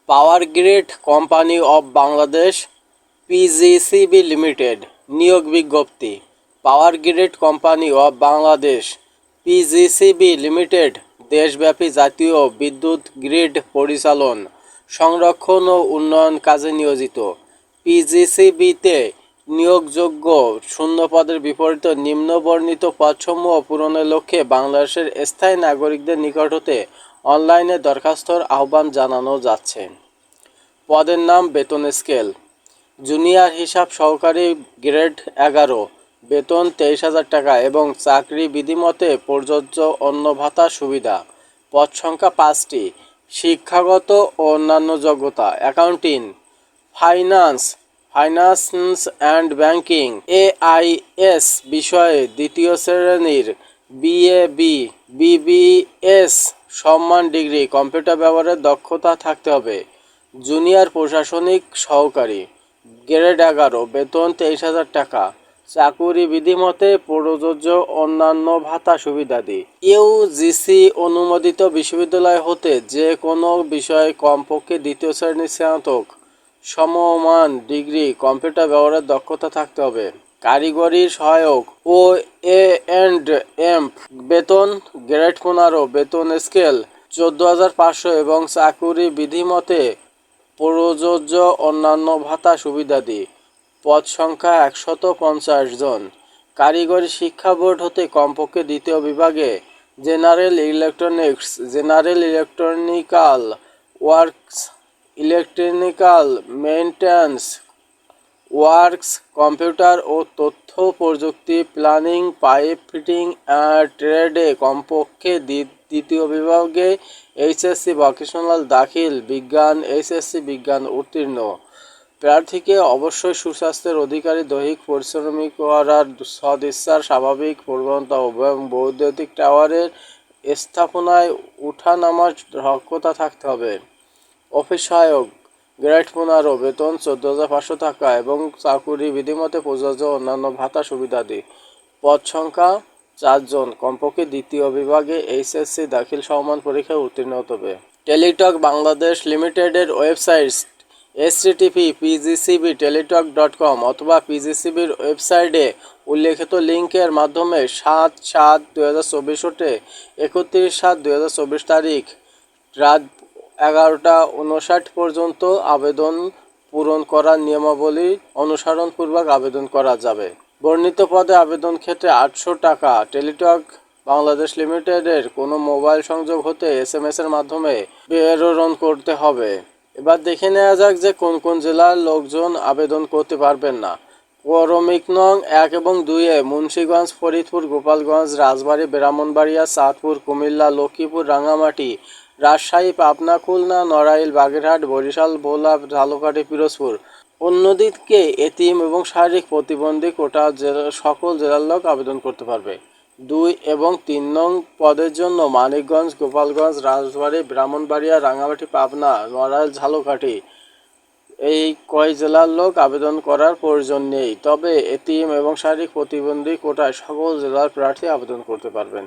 Power grid company of Bangladesh PGCB limited নিয়োগ বিজ্ঞপ্তি। Power grid company of Bangladesh PGCB limited দেশব্যাপী জাতীয় বিদ্যুৎ গ্রিড পরিচালন, সংরক্ষণ ও উন্নয়ন কাজে নিয়োজিত। পিজিসিবিতে নিয়োগযোগ্য শূন্য পদের বিপরীতে নিম্নবর্ণিত পদসমূহ পূরণের লক্ষ্যে বাংলাদেশের স্থায়ী নাগরিকদের নিকট হতে অনলাইনে দরখাস্তর আহ্বান জানানো যাচ্ছে। পদের নাম, বেতন স্কেল: জুনিয়র হিসাব সহকারী গ্রেড 11, বেতন 23,000 টাকা এবং চাকরি বিধিমতে প্রযোজ্য অন্য ভাতা সুবিধা। পদ সংখ্যা 5টি। শিক্ষাগত ও অন্যান্য যোগ্যতা: accounting, finance and banking, AIS বিষয়ে দ্বিতীয় শ্রেণীর বিবিএস সম্মান ডিগ্রি, কম্পিউটার ব্যবহারের দক্ষতা থাকতে হবে। জুনিয়র প্রশাসনিক সহকারী গ্রেড 11, বেতন 23,000 টাকা, চাকুরি বিধিমতে প্রযোজ্য অন্যান্য ভাতা সুবিধাদি। ইউজিসি অনুমোদিত বিশ্ববিদ্যালয় হতে যে কোনো বিষয়ে কমপক্ষে দ্বিতীয় শ্রেণীর স্নাতক সমমান ডিগ্রি, কম্পিউটার ব্যবহারের দক্ষতা থাকতে হবে। কারিগরি সহায়ক ও এ&এম বেতন গ্রেড 15, বেতন স্কেল 14,500 এবং চাকুরি বিধিমতে প্রযোজ্য অন্যান্য ভাতা সুবিধাদি। পদ সংখ্যা 150 জন। কারিগরি শিক্ষা বোর্ড হতে কমপক্ষে দ্বিতীয় বিভাগে general electronics, general electrical works, electrical maintenance works, computer ও তথ্য প্রযুক্তি, প্লাম্বিং, পাইপ ফিটিং ট্রেডে কমপক্ষে দ্বিতীয় বিভাগে এইচএসসি ভোকেশনাল দাখিল বিজ্ঞান, এইচএসসি বিজ্ঞান উত্তীর্ণ। প্রার্থীকে অবশ্যই সুস্বাস্থ্যের অধিকারী, দৈহিক পরিশ্রম করার সদিচ্ছার স্বাভাবিক প্রবণতা এবং বৈদ্যুতিক টাওয়ারের স্থাপনায় উঠানামার দক্ষতা থাকতে হবে। অফিস সহায়ক গ্রেড 15, বেতন 14,500 টাকা এবং চাকুরি বিধিমতে প্রযোজ্য অন্যান্য ভাতা সুবিধাদি। পদ সংখ্যা 4 জন। কমপক্ষে দ্বিতীয় বিভাগে এইচএসসি দাখিল সমমান পরীক্ষায় উত্তীর্ণ হতে হবে। টেলিটক বাংলাদেশ লিমিটেডের ওয়েবসাইট http://pgcbteletalk.com অথবা পিজিসিবির ওয়েবসাইটে উল্লেখিত লিঙ্কের মাধ্যমে 7/7/2024 হতে 31/7/2024 তারিখ রাত 11:59 পর্যন্ত আবেদন পূরণ করার নিয়মাবলী অনুসরণপূর্বক আবেদন করা যাবে। বর্ণিত পদে আবেদন ক্ষেত্রে 800 টাকা টেলিটক বাংলাদেশ লিমিটেডের কোনো মোবাইল সংযোগ হতে এসএমএস-এর মাধ্যমে প্রেরণ করতে হবে। এবার দেখে নেওয়া যাক যে কোন কোন জেলার লোকজন আবেদন করতে পারবেন না। ক্রমিক নং 1 এবং 2-এ মুন্সিগঞ্জ, ফরিদপুর, গোপালগঞ্জ, রাজবাড়ী, ব্রাহ্মণবাড়িয়া, চাঁদপুর, কুমিল্লা, লক্ষ্মীপুর, রাঙ্গামাটি, রাজশাহী, পাবনা, খুলনা, নড়াইল, বাগেরহাট, বরিশাল, ভোলা, ঝালকাঠি, পিরোজপুর। অন্যদিকে এতিম এবং শারীরিক প্রতিবন্ধী কোটা সকল জেলার লোক আবেদন করতে পারবে। 2 এবং 3 নং পদের জন্য মানিকগঞ্জ, গোপালগঞ্জ, রাজবাড়ী, ব্রাহ্মণবাড়িয়া, রাঙ্গামাটি, পাবনা, নড়াইল, ঝালকাঠি এই কয় জেলার লোক আবেদন করার প্রয়োজন নেই। তবে এতিম এবং শারীরিক প্রতিবন্ধী কোটায় সকল জেলার প্রার্থী আবেদন করতে পারবেন।